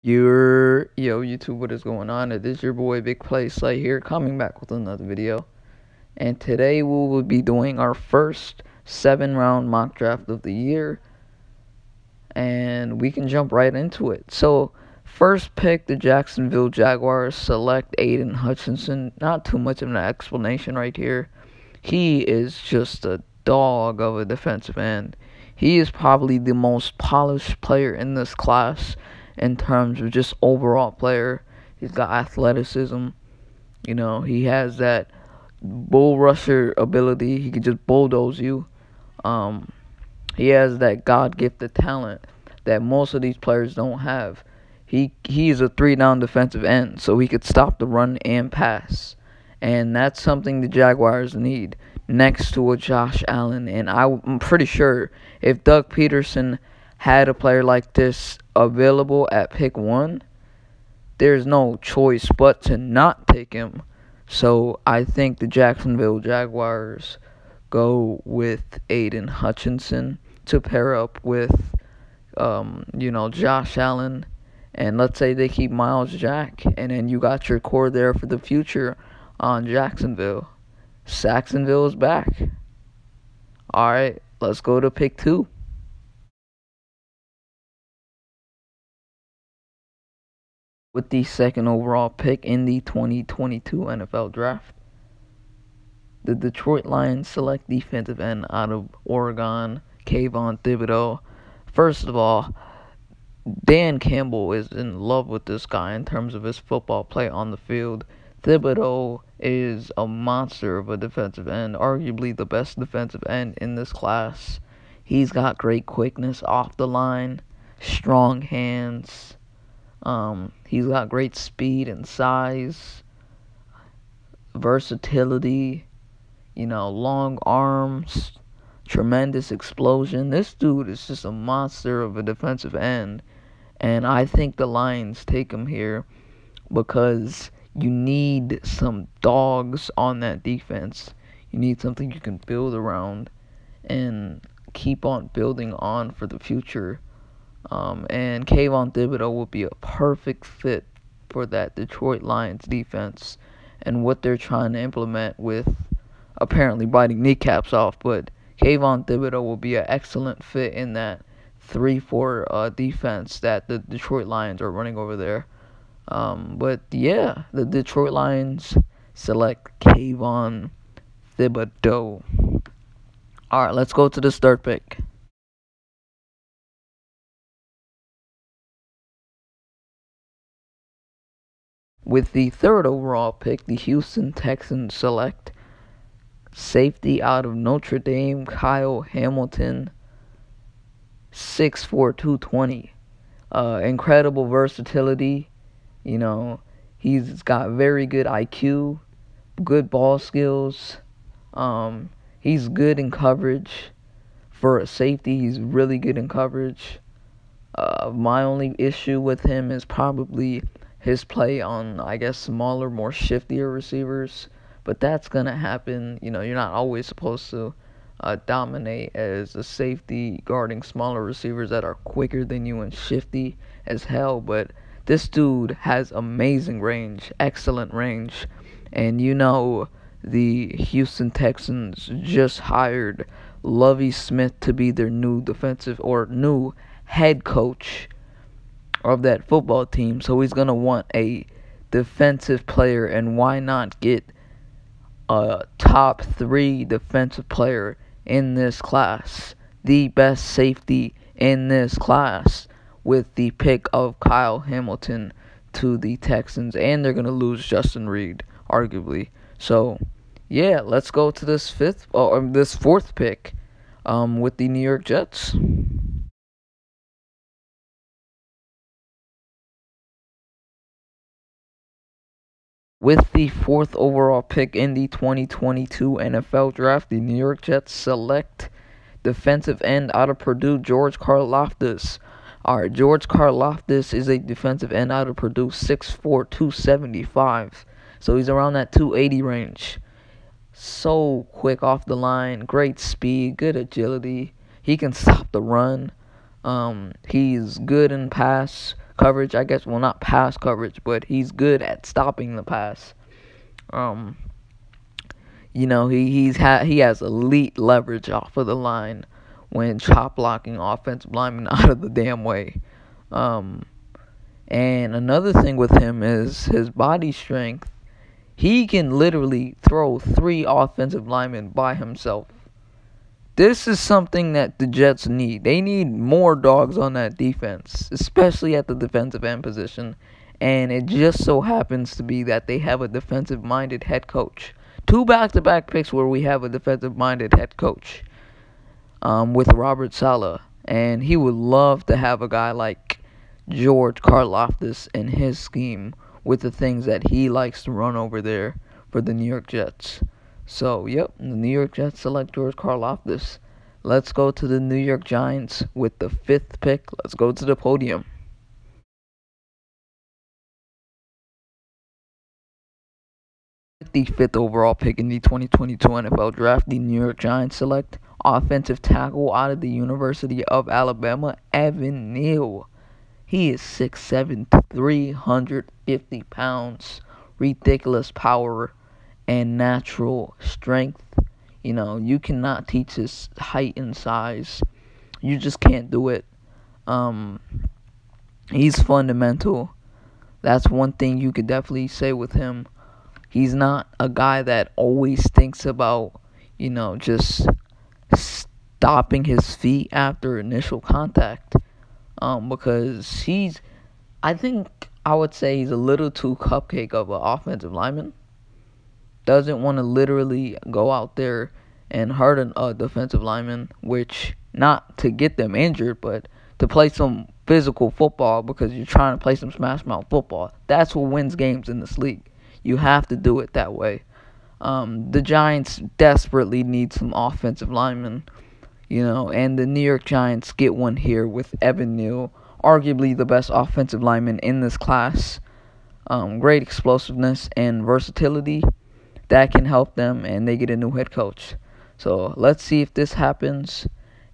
Yo, YouTube, what is going on? It is your boy Big Play Slay here, coming back with another video. And today we will be doing our first 7-round mock draft of the year. And we can jump right into it. So, first pick, the Jacksonville Jaguars select Aidan Hutchinson. Not too much of an explanation right here. He is just a dog of a defensive end. He is probably the most polished player in this class in terms of just overall player. He's got athleticism. You know, he has that bull rusher ability. He can just bulldoze you. He has that God-gifted talent that most of these players don't have. He's a 3-down defensive end, so he could stop the run and pass. And that's something the Jaguars need next to a Josh Allen. And I'm pretty sure if Doug Peterson had a player like this available at pick 1, there's no choice but to not take him. So I think the Jacksonville Jaguars go with Aidan Hutchinson to pair up with, Josh Allen. And let's say they keep Myles Jack, and then you got your core there for the future on Jacksonville. Saxonville is back. All right, let's go to pick 2. With the second overall pick in the 2022 NFL Draft, the Detroit Lions select defensive end out of Oregon, Kayvon Thibodeaux. First of all, Dan Campbell is in love with this guy in terms of his football play on the field. Thibodeaux is a monster of a defensive end, arguably the best defensive end in this class. He's got great quickness off the line, strong hands. He's got great speed and size, versatility, long arms, tremendous explosion. This dude is just a monster of a defensive end, and I think the Lions take him here because you need some dogs on that defense. You need something you can build around and keep on building on for the future. And Kayvon Thibodeaux would be a perfect fit for that Detroit Lions defense and what they're trying to implement with apparently biting kneecaps off. But Kayvon Thibodeaux will be an excellent fit in that 3-4 defense that the Detroit Lions are running over there. But yeah, the Detroit Lions select Kayvon Thibodeaux. All right, let's go to the third pick. With the third overall pick, the Houston Texans select safety out of Notre Dame, Kyle Hamilton, 6'4", 220. Incredible versatility. He's got very good IQ, good ball skills. He's good in coverage. For a safety, he's really good in coverage. My only issue with him is probably his play on, smaller, more shiftier receivers. But that's going to happen. You're not always supposed to dominate as a safety guarding smaller receivers that are quicker than you and shifty as hell. But this dude has amazing range, excellent range. And the Houston Texans just hired Lovie Smith to be their new new head coach of that football team. So he's going to want a defensive player, and why not get a top 3 defensive player in this class, the best safety in this class, with the pick of Kyle Hamilton to the Texans. And they're going to lose Justin Reed, arguably. So yeah, let's go to this fourth pick with the New York Jets. With the 4th overall pick in the 2022 NFL Draft, the New York Jets select defensive end out of Purdue, George Karlaftis. All right, George Karlaftis is a defensive end out of Purdue, 6'4", 275. So he's around that 280 range. So quick off the line, great speed, good agility. He can stop the run. He's good in pass coverage, I guess. Well, not pass coverage, but he's good at stopping the pass. He has elite leverage off of the line when chop blocking offensive linemen out of the damn way. And another thing with him is his body strength. He can literally throw 3 offensive linemen by himself. This is something that the Jets need. They need more dogs on that defense, especially at the defensive end position. And it just so happens to be that they have a defensive-minded head coach. 2 back-to-back picks where we have a defensive-minded head coach with Robert Saleh. And he would love to have a guy like George Karlaftis in his scheme with the things that he likes to run over there for the New York Jets. So, yep, the New York Jets select George Karlaftis. Let's go to the New York Giants with the 5th pick. Let's go to the podium. With the 5th overall pick in the 2022 NFL Draft, the New York Giants select offensive tackle out of the University of Alabama, Evan Neal. He is 6'7", 350 pounds, ridiculous power, and natural strength. You cannot teach his height and size. You just can't do it. He's fundamental. That's one thing you could definitely say with him. He's not a guy that always thinks about, just stopping his feet after initial contact. Because I would say he's a little too cupcake of an offensive lineman. Doesn't want to literally go out there and hurt a defensive lineman, which not to get them injured, but to play some physical football because you're trying to play some smash mouth football. That's what wins games in this league. You have to do it that way. The Giants desperately need some offensive linemen. And the New York Giants get one here with Evan Neal, arguably the best offensive lineman in this class. Great explosiveness and versatility that can help them, and they get a new head coach. So let's see if this happens,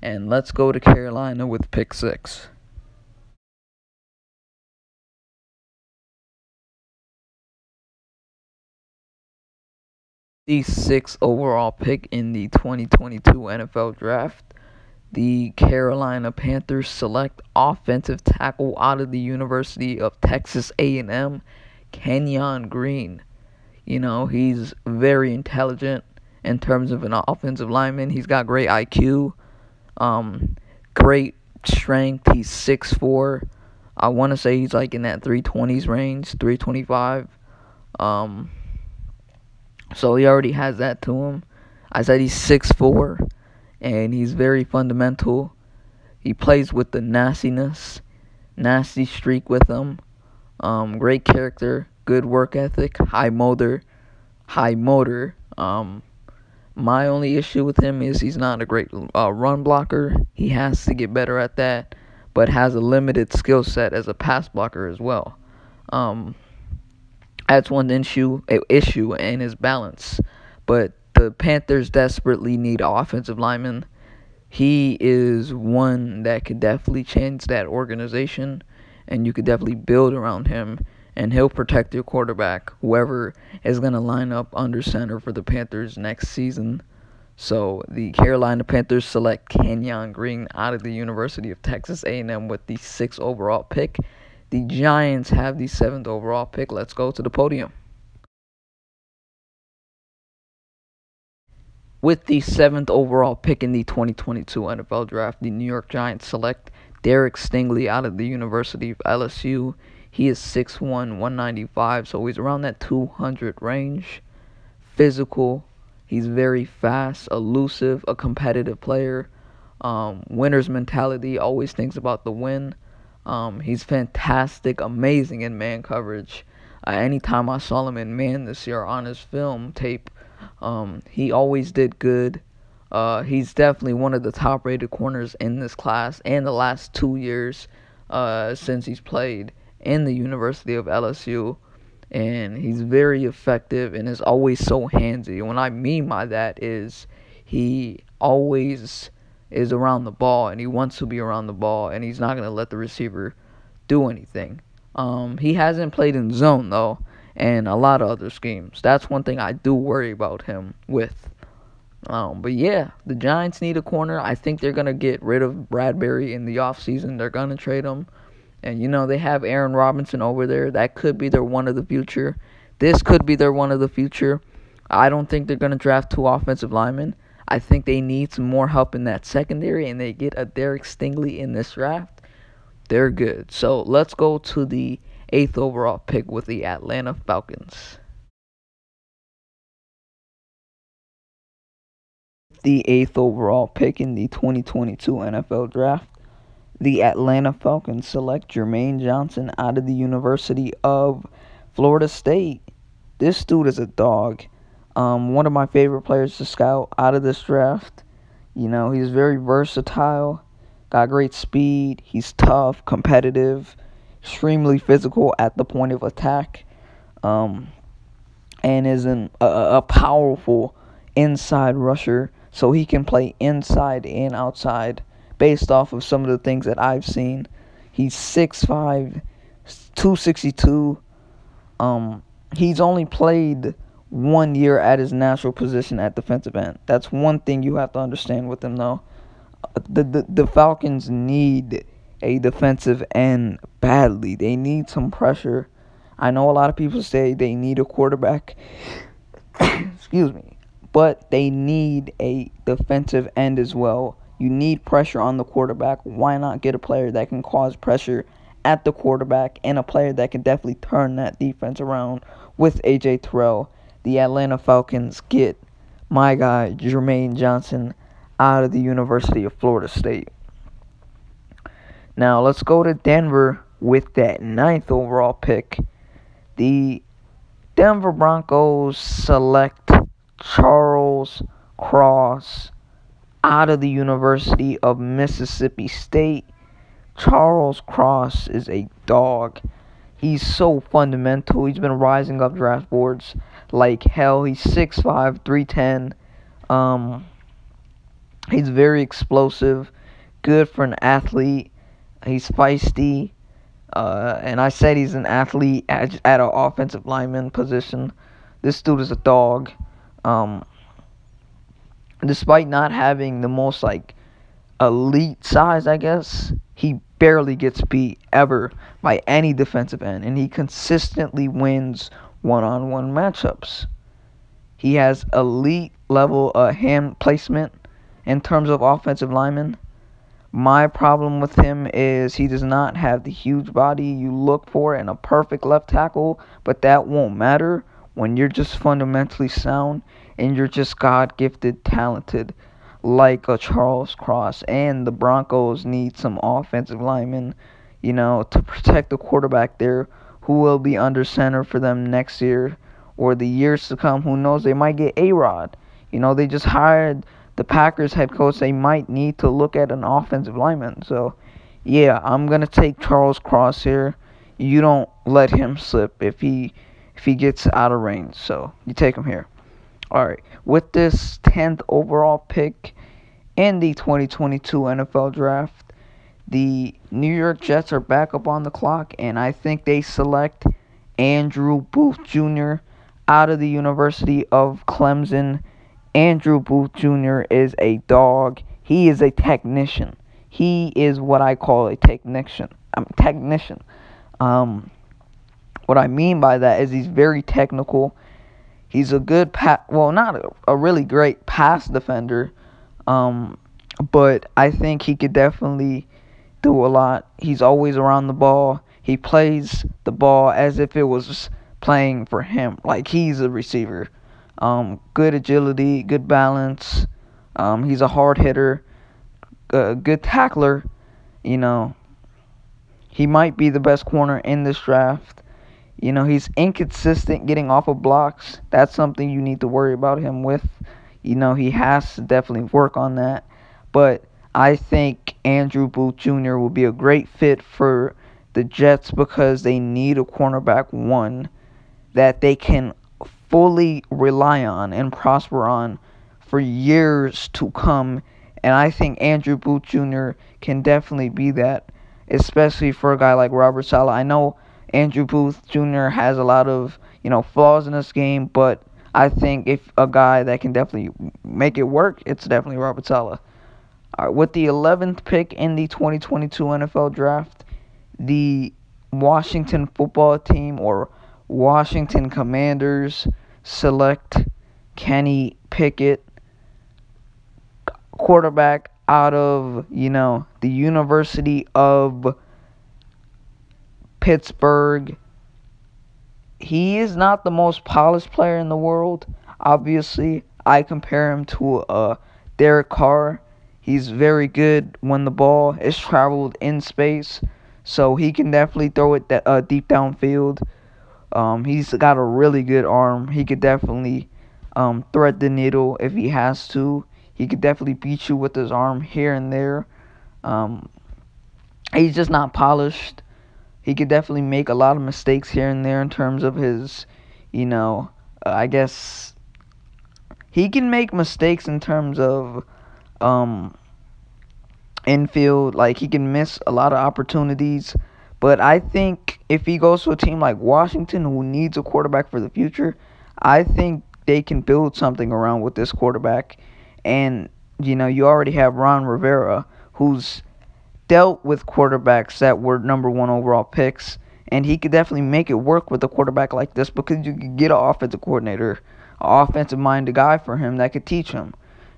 and let's go to Carolina with pick 6. The 6th overall pick in the 2022 NFL Draft, the Carolina Panthers select offensive tackle out of the University of Texas A&M, Kenyon Green. He's very intelligent in terms of an offensive lineman. He's got great IQ, great strength. He's 6'4". I want to say he's like in that 320s range, 325. So he already has that to him. I said he's 6'4", and he's very fundamental. He plays with the nasty streak with him. Great character, good work ethic, high motor. My only issue with him is he's not a great run blocker. He has to get better at that, but has a limited skill set as a pass blocker as well. That's one issue in his balance. But the Panthers desperately need an offensive lineman. He is one that could definitely change that organization, and you could definitely build around him, and he'll protect your quarterback, whoever is going to line up under center for the Panthers next season. So the Carolina Panthers select Kenyon Green out of the University of Texas A&M with the 6th overall pick. The Giants have the 7th overall pick. Let's go to the podium. With the 7th overall pick in the 2022 NFL Draft, the New York Giants select Derek Stingley out of the University of LSU. He is 6'1", 195, so he's around that 200 range. Physical. He's very fast, elusive, a competitive player. Winner's mentality, always thinks about the win. He's fantastic, amazing in man coverage. Anytime I saw him in man this year on his film tape, he always did good. He's definitely one of the top-rated corners in this class and the last 2 years since he's played in the University of LSU. And he's very effective and is always so handsy. And what I mean by that is he always is around the ball, and he wants to be around the ball, and he's not going to let the receiver do anything. He hasn't played in zone though, and a lot of other schemes. That's one thing I do worry about him with. But yeah, the Giants need a corner. I think they're gonna get rid of Bradbury in the offseason. They're gonna trade him, and they have Aaron Robinson over there. That could be their one of the future. This could be their one of the future. I don't think they're gonna draft 2 offensive linemen. I think they need some more help in that secondary, and they get a Derek Stingley in this draft. They're good. So let's go to the 8th overall pick with the Atlanta Falcons. The 8th overall pick in the 2022 NFL Draft, the Atlanta Falcons select Jermaine Johnson out of the University of Florida State. This dude is a dog. One of my favorite players to scout out of this draft. He's very versatile, got great speed, he's tough, competitive, extremely physical at the point of attack, and is a powerful inside rusher, so he can play inside and outside based off of some of the things that I've seen. He's 6'5", 262. He's only played 1 year at his natural position at defensive end. That's one thing you have to understand with him, though. The Falcons need a defensive end badly. They need some pressure. I know a lot of people say they need a quarterback. Excuse me. But they need a defensive end as well. You need pressure on the quarterback. Why not get a player that can cause pressure at the quarterback and a player that can definitely turn that defense around with A.J. Terrell? The Atlanta Falcons get my guy, Jermaine Johnson, out of the University of Florida State. Now, let's go to Denver with that 9th overall pick. The Denver Broncos select Charles Cross out of the University of Mississippi State. Charles Cross is a dog. He's so fundamental. He's been rising up draft boards like hell. He's 6'5", 310. He's very explosive, good for an athlete. He's feisty. And I said he's an athlete at an offensive lineman position. This dude is a dog. Despite not having the most elite size, I guess, he barely gets beat ever by any defensive end, and he consistently wins one-on-one matchups. He has elite level hand placement in terms of offensive linemen. My problem with him is he does not have the huge body you look for in a perfect left tackle, but that won't matter when you're just fundamentally sound and you're just God-gifted talented like a Charles Cross. And the Broncos need some offensive linemen, to protect the quarterback there, who will be under center for them next year or the years to come. Who knows? They might get A-Rod. They just hired the Packers head coach. They might need to look at an offensive lineman. So, yeah, I'm going to take Charles Cross here. You don't let him slip if he gets out of range. So, you take him here. All right. With this 10th overall pick in the 2022 NFL Draft, the New York Jets are back up on the clock, and I think they select Andrew Booth Jr. out of the University of Clemson. Andrew Booth Jr. is a dog. He is a technician. He is what I call a technician. What I mean by that is he's very technical. He's a good not a really great pass defender, but I think he could definitely do a lot. He's always around the ball. He plays the ball as if it was playing for him, like he's a receiver. Good agility, good balance. He's a hard hitter, good tackler. He might be the best corner in this draft. He's inconsistent getting off of blocks. That's something you need to worry about him with. He has to definitely work on that. But I think Andrew Booth Jr. will be a great fit for the Jets because they need a cornerback, one, that they can fully rely on and prosper on for years to come. And I think Andrew Booth Jr. can definitely be that. especially for a guy like Robert Saleh. I know Andrew Booth Jr. has a lot of, flaws in this game, but I think if a guy that can definitely make it work, it's definitely Robert Saleh. All right, with the 11th pick in the 2022 NFL Draft, the Washington football team, or Washington Commanders, select Kenny Pickett, quarterback out of, the University of Pittsburgh. He is not the most polished player in the world. Obviously, I compare him to Derek Carr. He's very good when the ball is traveled in space, so he can definitely throw it deep downfield. He's got a really good arm. He could definitely thread the needle if he has to. He could definitely beat you with his arm here and there. He's just not polished. He could definitely make a lot of mistakes here and there in terms of his, I guess he can make mistakes in terms of infield. Like, he can miss a lot of opportunities. But I think if he goes to a team like Washington, who needs a quarterback for the future, I think they can build something around with this quarterback. And, you already have Ron Rivera, who's dealt with quarterbacks that were number one overall picks, and he could definitely make it work with a quarterback like this, because you could get an offensive coordinator, an offensive-minded guy for him that could teach him.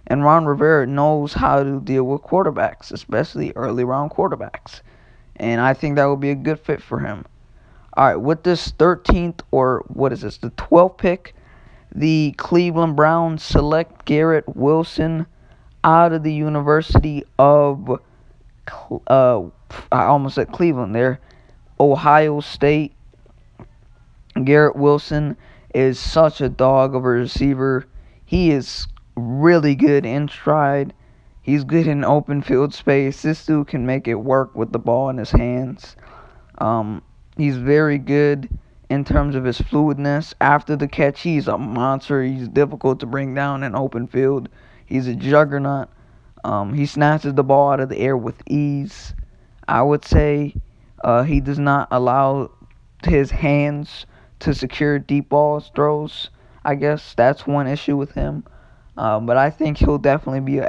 And Ron Rivera knows how to deal with quarterbacks, especially early-round quarterbacks. And I think that would be a good fit for him. All right, with this 13th, or what is this, the 12th pick, the Cleveland Browns select Garrett Wilson out of the University of I almost said Cleveland there, Ohio State. Garrett Wilson is such a dog of a receiver. He is really good in stride. He's good in open field space. This dude can make it work with the ball in his hands. He's very good in terms of his fluidness. After the catch, he's a monster. He's difficult to bring down in open field. He's a juggernaut. He snatches the ball out of the air with ease. I would say he does not allow his hands to secure deep balls throws. I guess that's one issue with him. But I think he'll definitely be an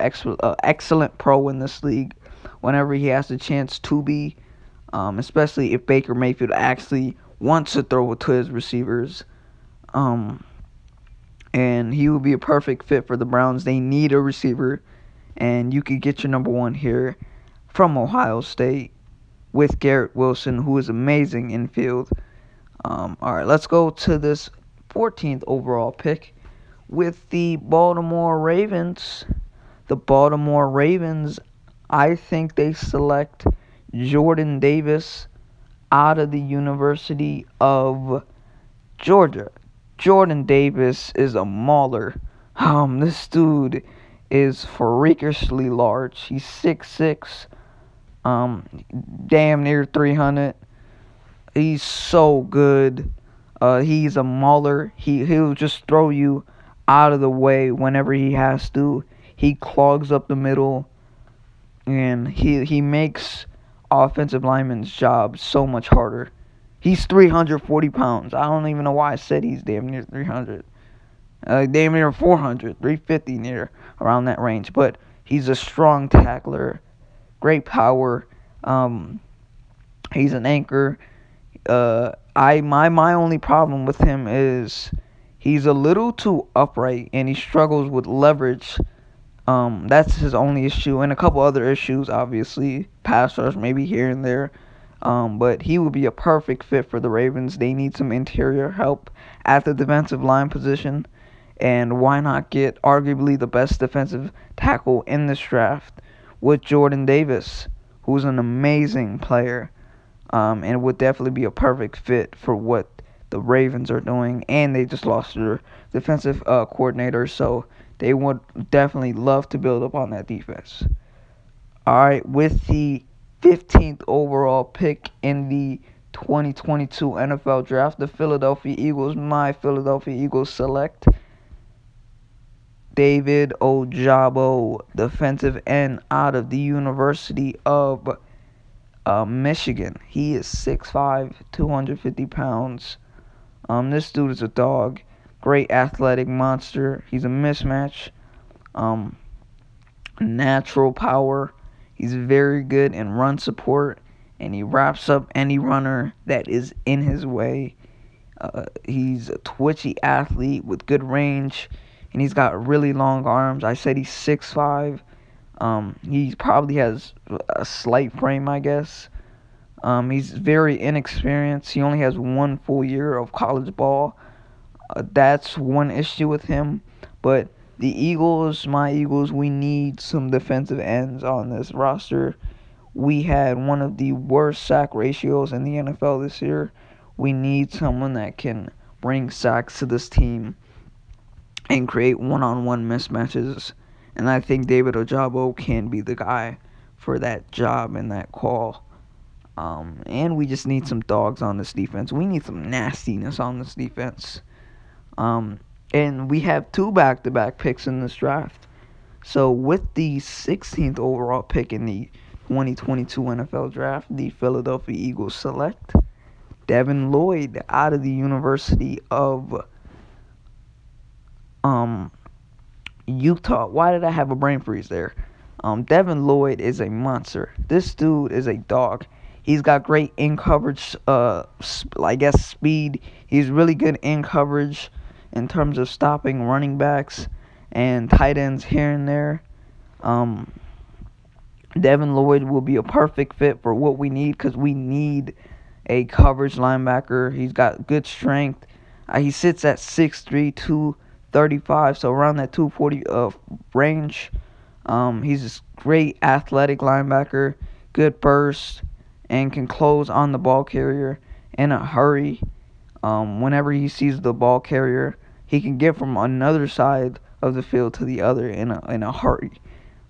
excellent pro in this league whenever he has the chance to be, especially if Baker Mayfield actually wants to throw it to his receivers. And he will be a perfect fit for the Browns. They need a receiver, and you could get your number one here from Ohio State with Garrett Wilson, who is amazing in field. All right, let's go to this 14th overall pick with the Baltimore Ravens. The Baltimore Ravens, I think they select Jordan Davis out of the University of Georgia. Jordan Davis is a mauler. This dude is freakishly large. He's 6'6", damn near 300. He's so good. He's a mauler. He'll just throw you out of the way whenever he has to. He clogs up the middle, and he makes offensive linemen's job so much harder. He's 340 pounds. I don't even know why I said he's damn near 300. Damn near 400, 350 near around that range. But he's a strong tackler, great power. He's an anchor. My only problem with him is he's a little too upright, and he struggles with leverage. That's his only issue, and a couple other issues, obviously. Pass rush, maybe here and there. But he would be a perfect fit for the Ravens. They need some interior help at the defensive line position. And why not get arguably the best defensive tackle in this draft with Jordan Davis, who's an amazing player, and would definitely be a perfect fit for what the Ravens are doing. And they just lost their defensive coordinator, so they would definitely love to build up on that defense. All right, with the 15th overall pick in the 2022 NFL Draft, the Philadelphia Eagles, my Philadelphia Eagles, select David Ojabo, defensive end out of the University of Michigan. He is 6'5", 250 pounds. This dude is a dog. Great athletic monster. He's a mismatch. Natural power. He's very good in run support, and he wraps up any runner that is in his way. He's a twitchy athlete with good range, and he's got really long arms. I said he's 6'5". He probably has a slight frame, I guess. He's very inexperienced. He only has 1 full year of college ball. That's one issue with him. But the Eagles, my Eagles, we need some defensive ends on this roster. We had one of the worst sack ratios in the NFL this year. We need someone that can bring sacks to this team and create one-on-one mismatches. And I think David Ojabo can be the guy for that job and that call. And we just need some dogs on this defense. We need some nastiness on this defense. And we have 2 back-to-back picks in this draft. So with the 16th overall pick in the 2022 NFL Draft, the Philadelphia Eagles select Devin Lloyd out of the University of Utah. Why did I have a brain freeze there? Devin Lloyd is a monster. This dude is a dog. He's got great in coverage, speed. He's really good in coverage in terms of stopping running backs and tight ends here and there. Devin Lloyd will be a perfect fit for what we need, because we need a coverage linebacker. He's got good strength. He sits at 6'3", 235, so around that 240 range. He's a great athletic linebacker, good burst, and can close on the ball carrier in a hurry. Whenever he sees the ball carrier, he can get from another side of the field to the other in a hurry.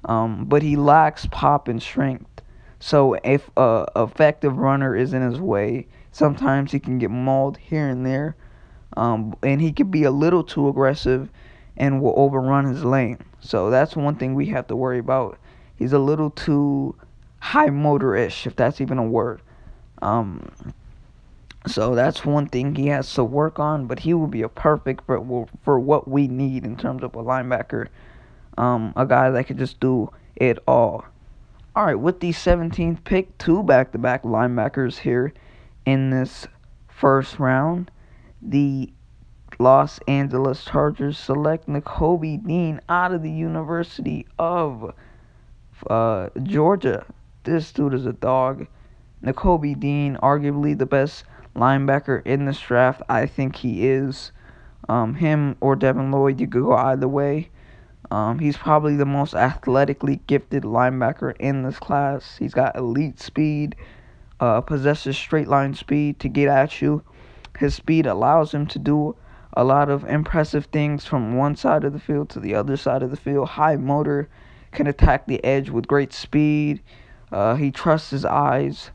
But he lacks pop and strength. So if a effective runner is in his way, sometimes he can get mauled here and there. And he could be a little too aggressive and will overrun his lane. So that's one thing we have to worry about. He's a little too high motor-ish, if that's even a word. So that's one thing he has to work on, but he will be a perfect for what we need in terms of a linebacker. A guy that could just do it all. Alright, with the 17th pick, 2 back-to-back linebackers here in this first round. The Los Angeles Chargers select Nakobe Dean out of the University of Georgia. This dude is a dog. Nakobe Dean, arguably the best linebacker in this draft. I think he is. Him or Devin Lloyd, you could go either way. He's probably the most athletically gifted linebacker in this class. He's got elite speed, possesses straight line speed to get at you. His speed allows him to do a lot of impressive things from one side of the field to the other side of the field. High motor, can attack the edge with great speed. He trusts his eyes,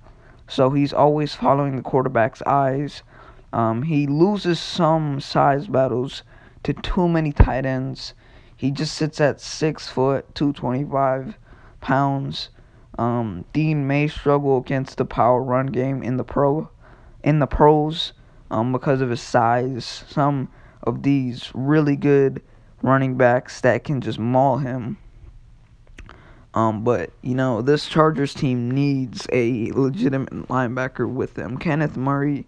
so he's always following the quarterback's eyes. He loses some size battles to too many tight ends. He just sits at 6 foot, 225 pounds. Dean may struggle against the power run game in the pros because of his size. Some of these really good running backs that can just maul him. But this Chargers team needs a legitimate linebacker with them. Kenneth Murray,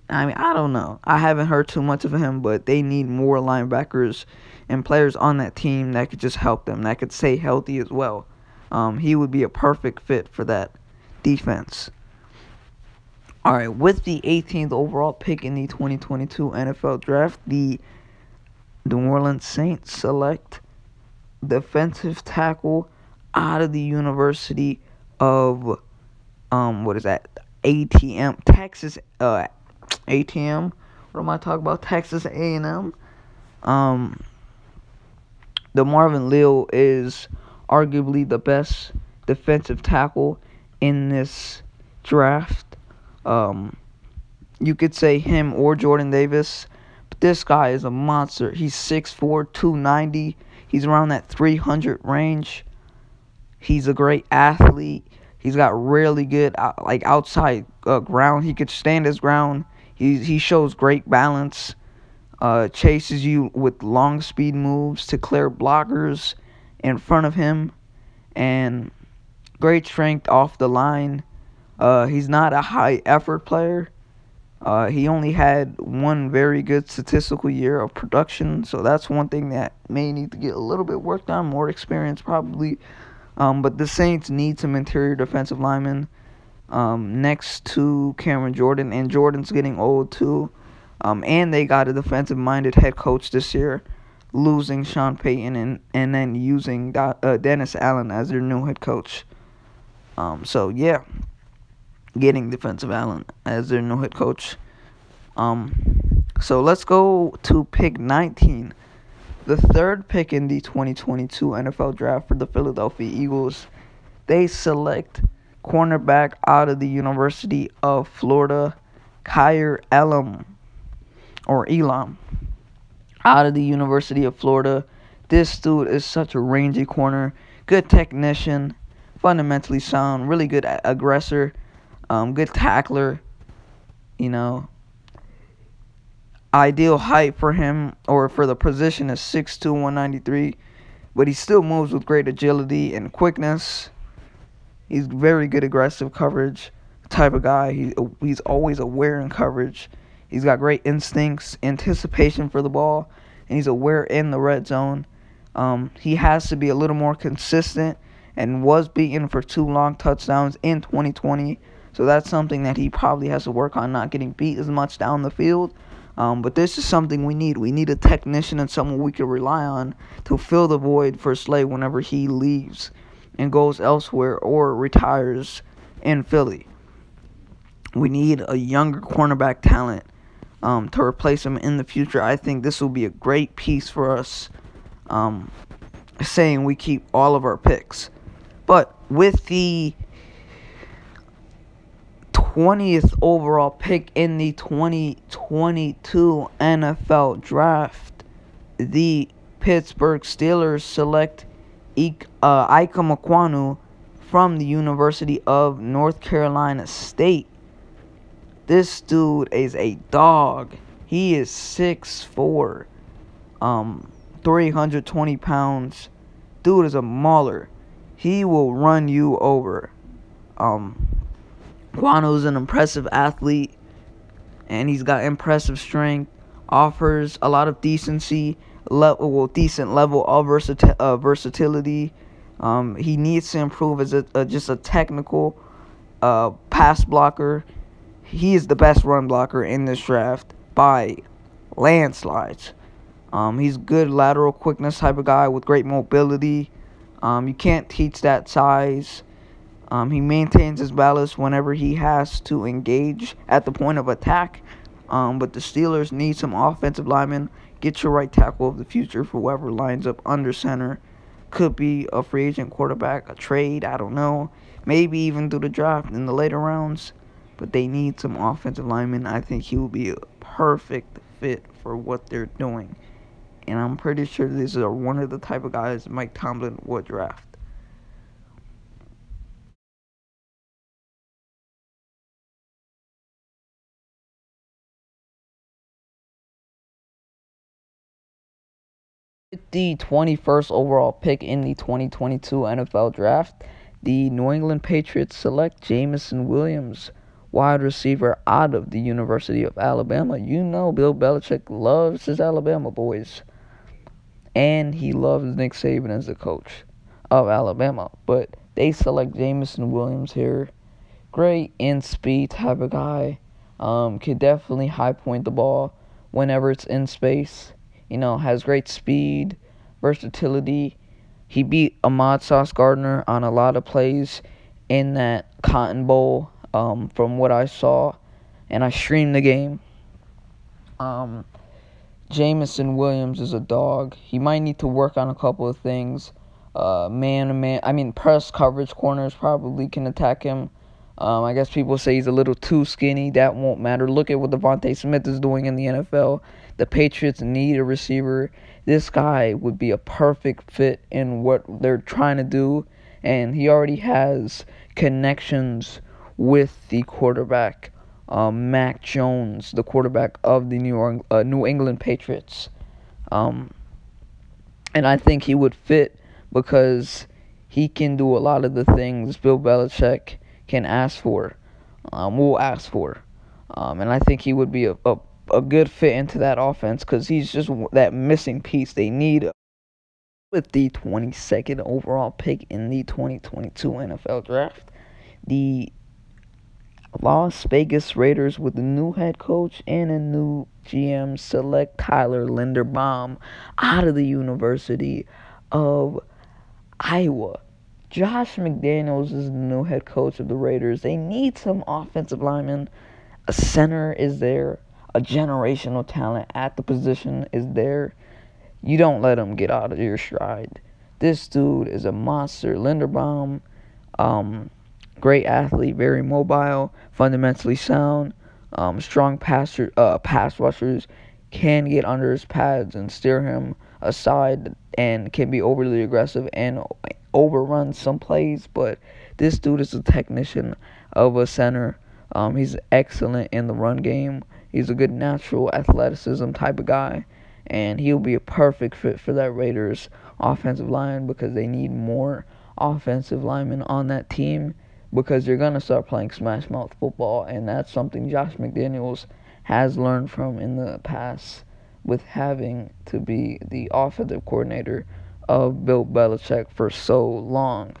I don't know. I haven't heard too much of him, but they need more linebackers and players on that team that could just help them, that could stay healthy as well. He would be a perfect fit for that defense. Alright, with the 18th overall pick in the 2022 NFL Draft, the New Orleans Saints select defensive tackle out of the University of ATM, Texas ATM. What am I talking about? Texas A&M. The Marvin Leo is arguably the best defensive tackle in this draft. You could say him or Jordan Davis, but this guy is a monster. He's 6'4", 290. He's around that 300 range. He's a great athlete. He's got really good outside ground. He could stand his ground. He shows great balance. Chases you with long speed moves to clear blockers in front of him, and great strength off the line. He's not a high effort player. He only had one very good statistical year of production, so that's one thing that may need to get a little bit worked on, more experience probably. But the Saints need some interior defensive linemen next to Cameron Jordan, and Jordan's getting old too. And they got a defensive-minded head coach this year, losing Sean Payton and then using Dennis Allen as their new head coach. So yeah, getting defensive Allen as their new head coach. So let's go to pick 19. The third pick in the 2022 NFL Draft for the Philadelphia Eagles. They select cornerback out of the University of Florida, Kaiir Elam, out of the University of Florida. This dude is such a rangy corner, good technician, fundamentally sound, really good aggressor, good tackler. Ideal height for him or for the position is 6'2", 193, but he still moves with great agility and quickness. He's very good aggressive coverage type of guy. He's always aware in coverage. He's got great instincts, anticipation for the ball, and he's aware in the red zone. He has to be a little more consistent and was beaten for 2 long touchdowns in 2020. So that's something that he probably has to work on, not getting beat as much down the field. But this is something we need. We need a technician and someone we can rely on to fill the void for Slay whenever he leaves and goes elsewhere or retires in Philly. We need a younger cornerback talent to replace him in the future. I think this will be a great piece for us, saying we keep all of our picks. But with the 20th overall pick in the 2022 NFL Draft, the Pittsburgh Steelers select Ike Ekwonu from the University of North Carolina State. This dude is a dog. He is 6'4", 320 pounds. Dude is a mauler. He will run you over. Ekwonu is an impressive athlete, and he's got impressive strength. Offers a lot of decent level of versatility. He needs to improve as just a technical pass blocker. He is the best run blocker in this draft by landslides. He's good lateral quickness type of guy with great mobility. You can't teach that size. He maintains his balance whenever he has to engage at the point of attack. But the Steelers need some offensive linemen. Get your right tackle of the future for whoever lines up under center. Could be a free agent quarterback, a trade, I don't know. Maybe even through the draft in the later rounds. But they need some offensive linemen. I think he will be a perfect fit for what they're doing. And I'm pretty sure these are one of the type of guys Mike Tomlin would draft. With the 21st overall pick in the 2022 NFL Draft, the New England Patriots select Jameson Williams, wide receiver out of the University of Alabama. You know Bill Belichick loves his Alabama boys. And he loves Nick Saban as the coach of Alabama. But they select Jameson Williams here. Great in-speed type of guy. Can definitely high point the ball whenever it's in space. Has great speed, versatility. He beat Ahmad Gardner on a lot of plays in that Cotton Bowl, from what I saw, and I streamed the game. Jameson Williams is a dog. He might need to work on a couple of things. Press coverage corners probably can attack him. I guess people say he's a little too skinny. That won't matter. Look at what Devontae Smith is doing in the NFL. The Patriots need a receiver. This guy would be a perfect fit in what they're trying to do. And he already has connections with the quarterback, Mac Jones, the quarterback of the New England Patriots. And I think he would fit because he can do a lot of the things Bill Belichick can ask for, will ask for. And I think he would be a good fit into that offense because he's just that missing piece they need. With the 22nd overall pick in the 2022 NFL Draft, the Las Vegas Raiders, with a new head coach and a new GM, select Tyler Linderbaum out of the University of Iowa. Josh McDaniels is the new head coach of the Raiders. They need some offensive linemen. A center is there. A generational talent at the position is there. You don't let him get out of your stride. This dude is a monster. Linderbaum, great athlete, very mobile, fundamentally sound, strong pass rushers, can get under his pads and steer him aside, and can be overly aggressive and overrun some plays. But this dude is a technician of a center. He's excellent in the run game. He's a good natural athleticism type of guy. And he'll be a perfect fit for that Raiders offensive line because they need more offensive linemen on that team because they're going to start playing smash mouth football. And that's something Josh McDaniels has learned from in the past with having to be the offensive coordinator of Bill Belichick for so long.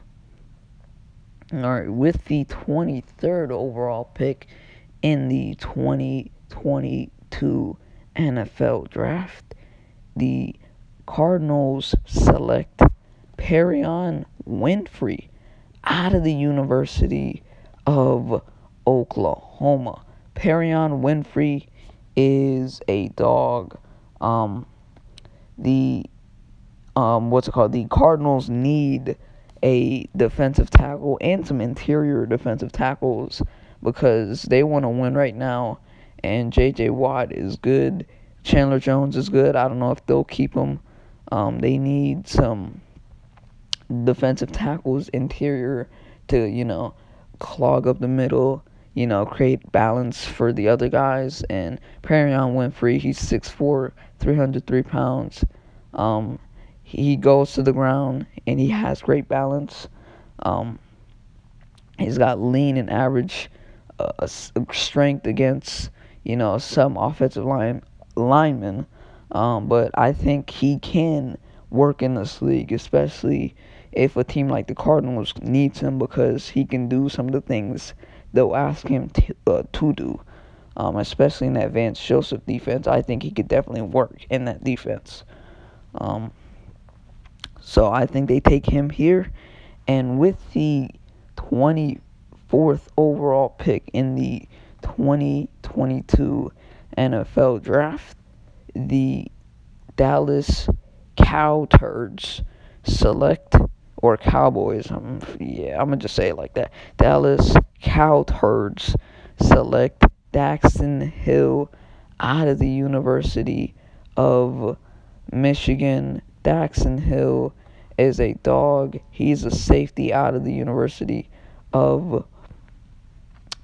All right, with the 23rd overall pick in the 2022 NFL Draft, the Cardinals select Perrion Winfrey out of the University of Oklahoma. Perrion Winfrey is a dog. The Cardinals need a defensive tackle and some interior defensive tackles because they want to win right now. And J.J. Watt is good. Chandler Jones is good. I don't know if they'll keep him. They need some defensive tackles interior to, clog up the middle, create balance for the other guys. And Perrion Winfrey, he's 6'4", 303 pounds. He goes to the ground, and he has great balance. He's got lean and average strength against, some offensive linemen. But I think he can work in this league, especially if a team like the Cardinals needs him because he can do some of the things they'll ask him to do. Especially in that Vance Joseph defense. I think he could definitely work in that defense. So I think they take him here. And with the 24th overall pick in the 2022 NFL Draft, the Dallas Cowturds select, or Cowboys, I'm going to just say it like that. Dallas Cowturds select Daxton Hill out of the University of Michigan. Daxton Hill is a dog. He's a safety out of the University of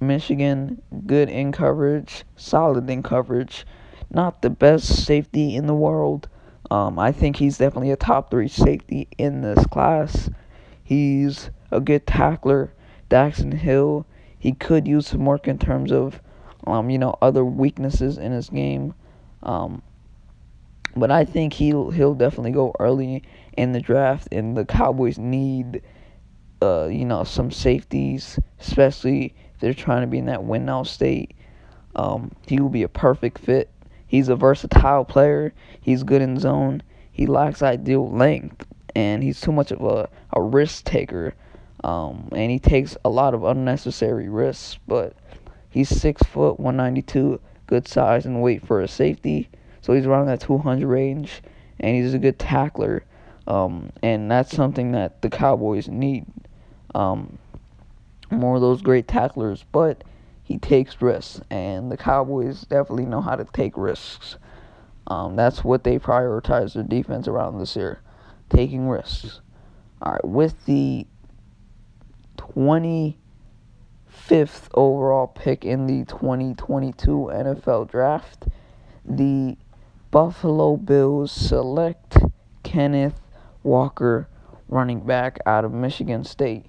Michigan. Good in coverage, solid in coverage. Not the best safety in the world. I think he's definitely a top 3 safety in this class. He's a good tackler. Daxton Hill, he could use some work in terms of, other weaknesses in his game. But I think he'll definitely go early in the draft, and the Cowboys need, some safeties, especially if they're trying to be in that win-now state. He will be a perfect fit. He's a versatile player. He's good in zone. He lacks ideal length, and he's too much of a risk taker. And he takes a lot of unnecessary risks. But he's 6 foot, 192, good size and weight for a safety. So he's around that 200 range, and he's a good tackler. And that's something that the Cowboys need. More of those great tacklers, but he takes risks, and the Cowboys definitely know how to take risks. That's what they prioritize their defense around this year, taking risks. All right, with the 25th 5th overall pick in the 2022 NFL Draft, the Buffalo Bills select Kenneth Walker, running back out of Michigan State.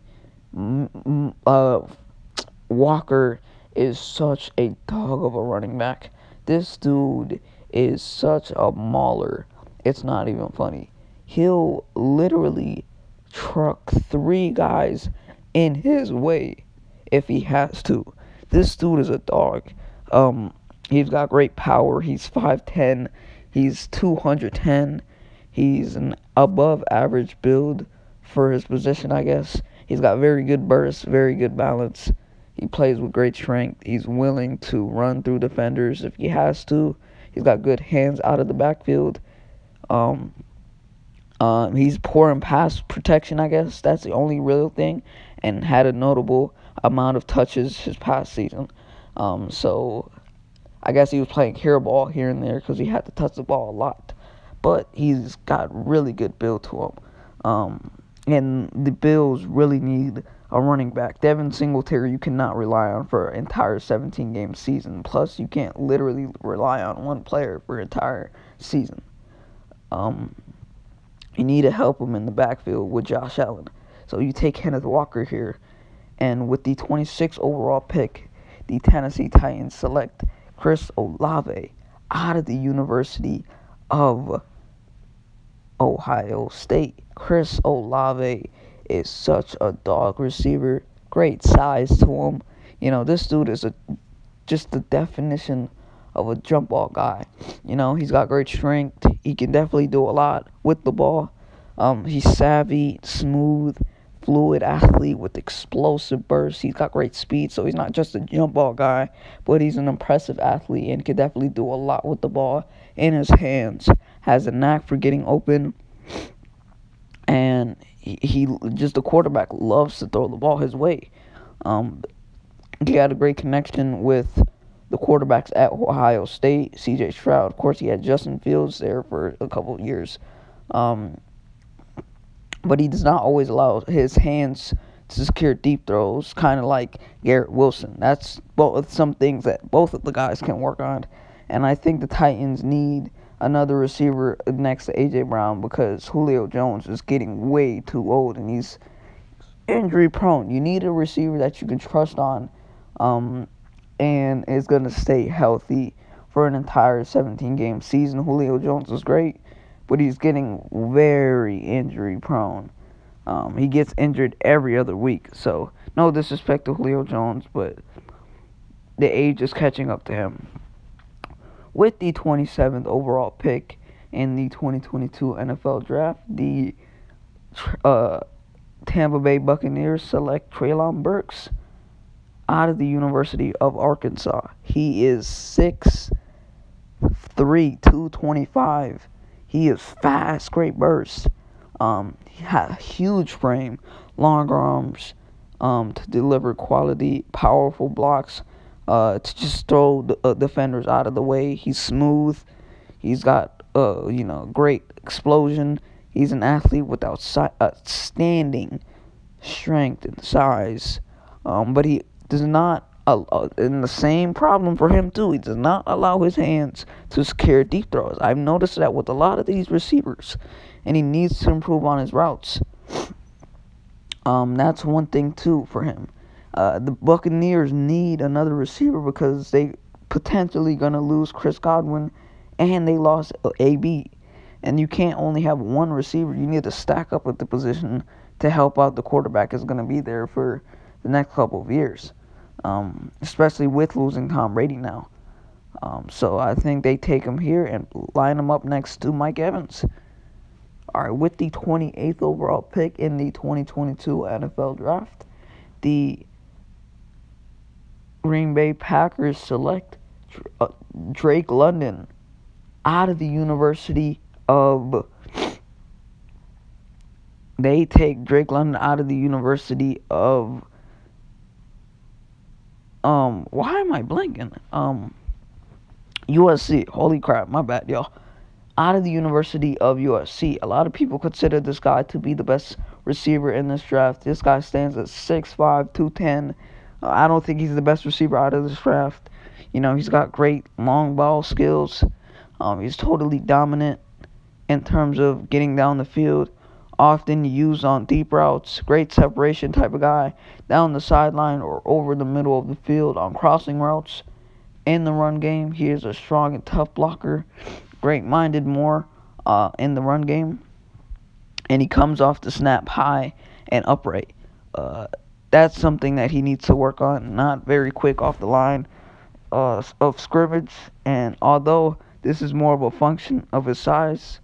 Walker is such a dog of a running back. This dude is such a mauler. It's not even funny. He'll literally truck 3 guys in his way if he has to. This dude is a dog. He's got great power. He's 5'10". He's 210. He's an above average build for his position, I guess. He's got very good burst, very good balance. He plays with great strength. He's willing to run through defenders if he has to. He's got good hands out of the backfield. He's poor in pass protection, I guess. That's the only real thing. And had a notable amount of touches his past season. So I guess he was playing hero ball here and there because he had to touch the ball a lot. But he's got really good build to him. And the Bills really need a running back. Devin Singletary you cannot rely on for an entire 17-game season. Plus, you can't literally rely on one player for an entire season. You need to help him in the backfield with Josh Allen. So you take Kenneth Walker here. And with the 26th overall pick, the Tennessee Titans select Chris Olave out of the University of Ohio State. Chris Olave is such a dog receiver. Great size to him. You know, this dude is just the definition of a jump ball guy. You know, he's got great strength. He can definitely do a lot with the ball. He's savvy, smooth, fluid athlete with explosive bursts. He's got great speed, so he's not just a jump ball guy, but he's an impressive athlete and can definitely do a lot with the ball in his hands. Has a knack for getting open, and he just the quarterback loves to throw the ball his way. He had a great connection with the quarterbacks at Ohio State, C.J. Stroud. Of course, he had Justin Fields there for a couple of years. But he does not always allow his hands to secure deep throws, kind of like Garrett Wilson. That's some things that both of the guys can work on. And I think the Titans need another receiver next to A.J. Brown because Julio Jones is getting way too old and he's injury prone. You need a receiver that you can trust on and is going to stay healthy for an entire 17-game season. Julio Jones is great, but he's getting very injury prone. He gets injured every other week. So, no disrespect to Julio Jones, but the age is catching up to him. With the 27th overall pick in the 2022 NFL Draft, the Tampa Bay Buccaneers select Treylon Burks out of the University of Arkansas. He is 6'3", 225. He is fast, great burst. He has a huge frame, long arms to deliver quality, powerful blocks, to just throw the defenders out of the way. He's smooth. He's got, great explosion. He's an athlete with outstanding strength and size. But he does not, and the same problem for him too, he does not allow his hands to secure deep throws. I've noticed that with a lot of these receivers, and he needs to improve on his routes. That's one thing too for him. The Buccaneers need another receiver because they potentially going to lose Chris Godwin, and they lost AB. And you can't only have one receiver. You need to stack up at the position to help out the quarterback is going to be there for the next couple of years, especially with losing Tom Brady now. So I think they take him here and line him up next to Mike Evans. All right, with the 28th overall pick in the 2022 NFL Draft, the Green Bay Packers select Drake London out of the University of... They take Drake London out of the University of... why am I blanking? USC. Holy crap, my bad, y'all. Out of the University of USC. A lot of people consider this guy to be the best receiver in this draft. This guy stands at 6'5", 210. I don't think he's the best receiver out of this draft. He's got great long ball skills. He's totally dominant in terms of getting down the field. Often used on deep routes. Great separation type of guy. Down the sideline or over the middle of the field on crossing routes. In the run game, he is a strong and tough blocker. Great-minded more in the run game. And he comes off the snap high and upright. That's something that he needs to work on. Not very quick off the line of scrimmage. And although this is more of a function of his size,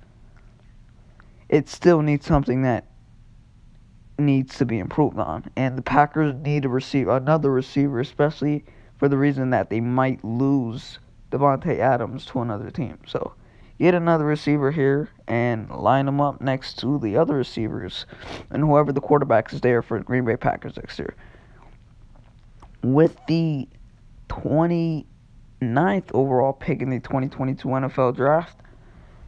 it still needs something that needs to be improved on. And the Packers need to receive another receiver, especially for the reason that they might lose Davante Adams to another team. So get another receiver here and line them up next to the other receivers and whoever the quarterback is there for the Green Bay Packers next year. With the 29th overall pick in the 2022 NFL Draft,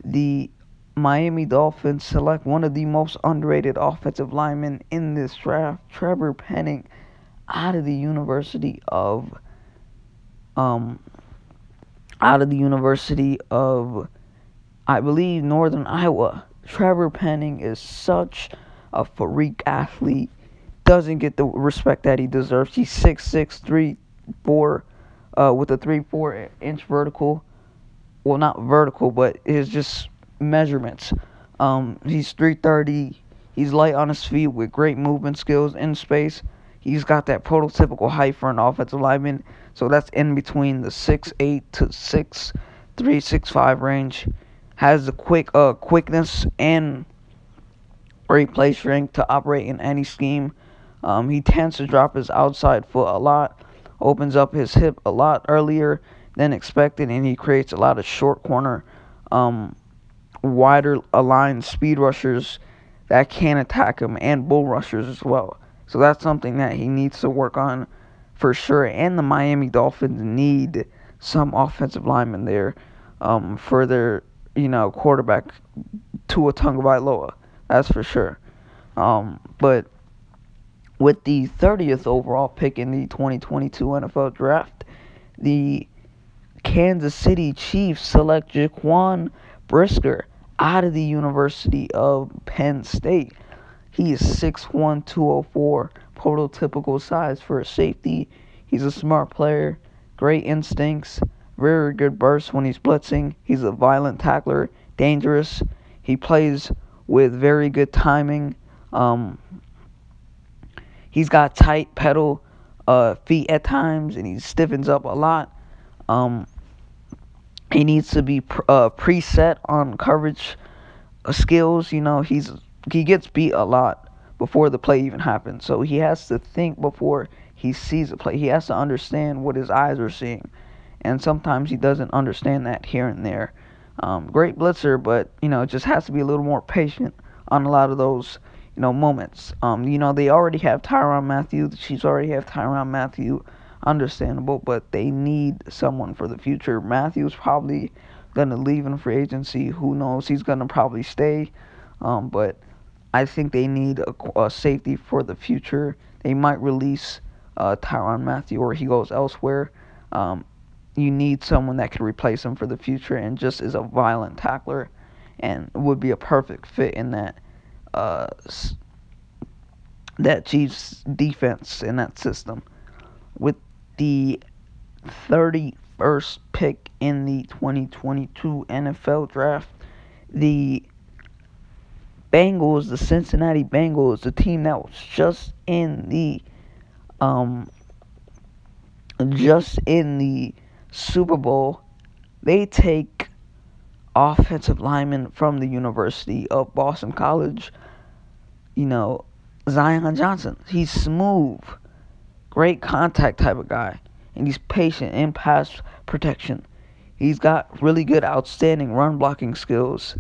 the Miami Dolphins select one of the most underrated offensive linemen in this draft, Trevor Penning, out of the University of I believe Northern Iowa. Trevor Penning is such a freak athlete. Doesn't get the respect that he deserves. He's 6'6", 3'4", with a 3'4" inch vertical. Well, not vertical, but his just measurements. He's 330. He's light on his feet with great movement skills in space. He's got that prototypical height for an offensive lineman. So that's in between the 6'8" to 6'3", 6'5" range. Has the quickness and great play strength to operate in any scheme. He tends to drop his outside foot a lot. Opens up his hip a lot earlier than expected. And he creates a lot of short corner, wider aligned speed rushers that can attack him, and bull rushers as well. So that's something that he needs to work on for sure. And the Miami Dolphins need some offensive linemen there for their quarterback Tua Tagovailoa. That's for sure. But with the 30th overall pick in the 2022 NFL Draft, the Kansas City Chiefs select Jaquan Brisker out of the University of Penn State. He is 6'1", 204, prototypical size for a safety. He's a smart player, great instincts, very good burst when he's blitzing. He's a violent tackler, dangerous. He plays with very good timing. He's got tight pedal feet at times, and he stiffens up a lot. He needs to be preset on coverage skills. He gets beat a lot before the play even happens. So he has to think before he sees a play. He has to understand what his eyes are seeing. And sometimes he doesn't understand that here and there. Great blitzer, but, just has to be a little more patient on a lot of those, moments. They already have Tyrann Mathieu. The Chiefs already have Tyrann Mathieu. Understandable, but they need someone for the future. Matthew's probably going to leave in free agency. Who knows? He's going to probably stay. But I think they need a safety for the future. They might release Tyrann Mathieu or he goes elsewhere. You need someone that can replace him for the future and just is a violent tackler and would be a perfect fit in that Chiefs defense in that system. With the 31st pick in the 2022 NFL Draft, the Bengals, the Cincinnati Bengals, the team that was just in the Super Bowl, they take offensive lineman from the University of Boston College, Zion Johnson. He's smooth, great contact type of guy, and he's patient in pass protection. He's got really good, outstanding run blocking skills.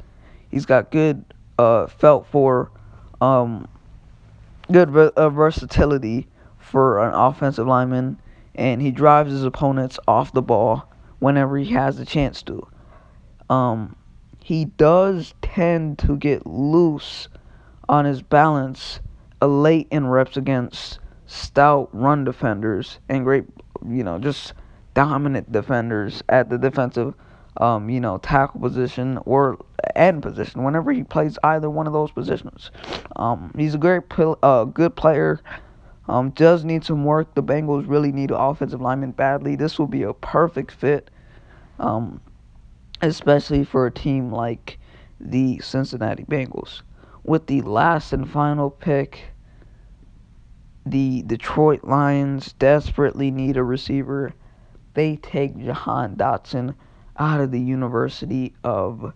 He's got good versatility for an offensive lineman, and he drives his opponents off the ball whenever he has a chance to. He does tend to get loose on his balance late in reps against stout run defenders and great, just dominant defenders at the defensive, tackle position or end position whenever he plays either one of those positions. He's a good player. Does need some work. The Bengals really need an offensive lineman badly. This will be a perfect fit, especially for a team like the Cincinnati Bengals. With the last and final pick, the Detroit Lions desperately need a receiver. They take Jahan Dotson out of the University of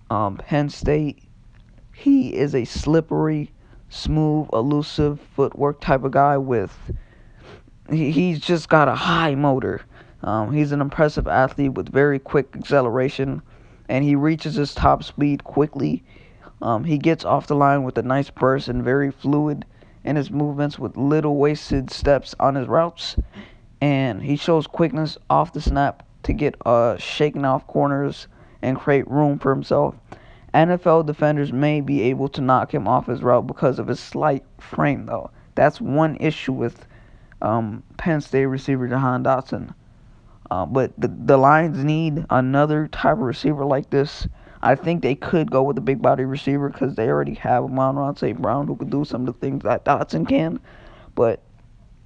Penn State. He is a slippery, smooth, elusive footwork type of guy he's just got a high motor. He's an impressive athlete with very quick acceleration, and he reaches his top speed quickly. He gets off the line with a nice burst and very fluid in his movements with little wasted steps on his routes. And he shows quickness off the snap to get shaking off corners and create room for himself. NFL defenders may be able to knock him off his route because of his slight frame, though. That's one issue with Penn State receiver Jahan Dotson. But the Lions need another type of receiver like this. I think they could go with a big body receiver because they already have Amon-Ra St. Brown who could do some of the things that Dotson can. But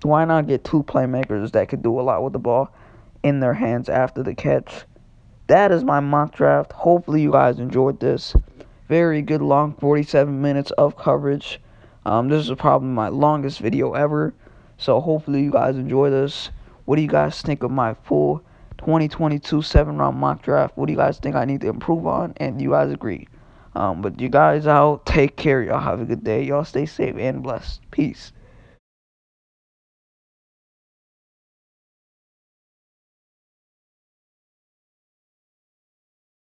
why not get two playmakers that could do a lot with the ball in their hands after the catch? That is my mock draft. Hopefully you guys enjoyed this. Very good long 47 minutes of coverage. This is probably my longest video ever. So hopefully you guys enjoy this. What do you guys think of my full 2022 7-round mock draft? What do you guys think I need to improve on? And you guys agree. But you guys out. Take care. Y'all have a good day. Y'all stay safe and blessed. Peace.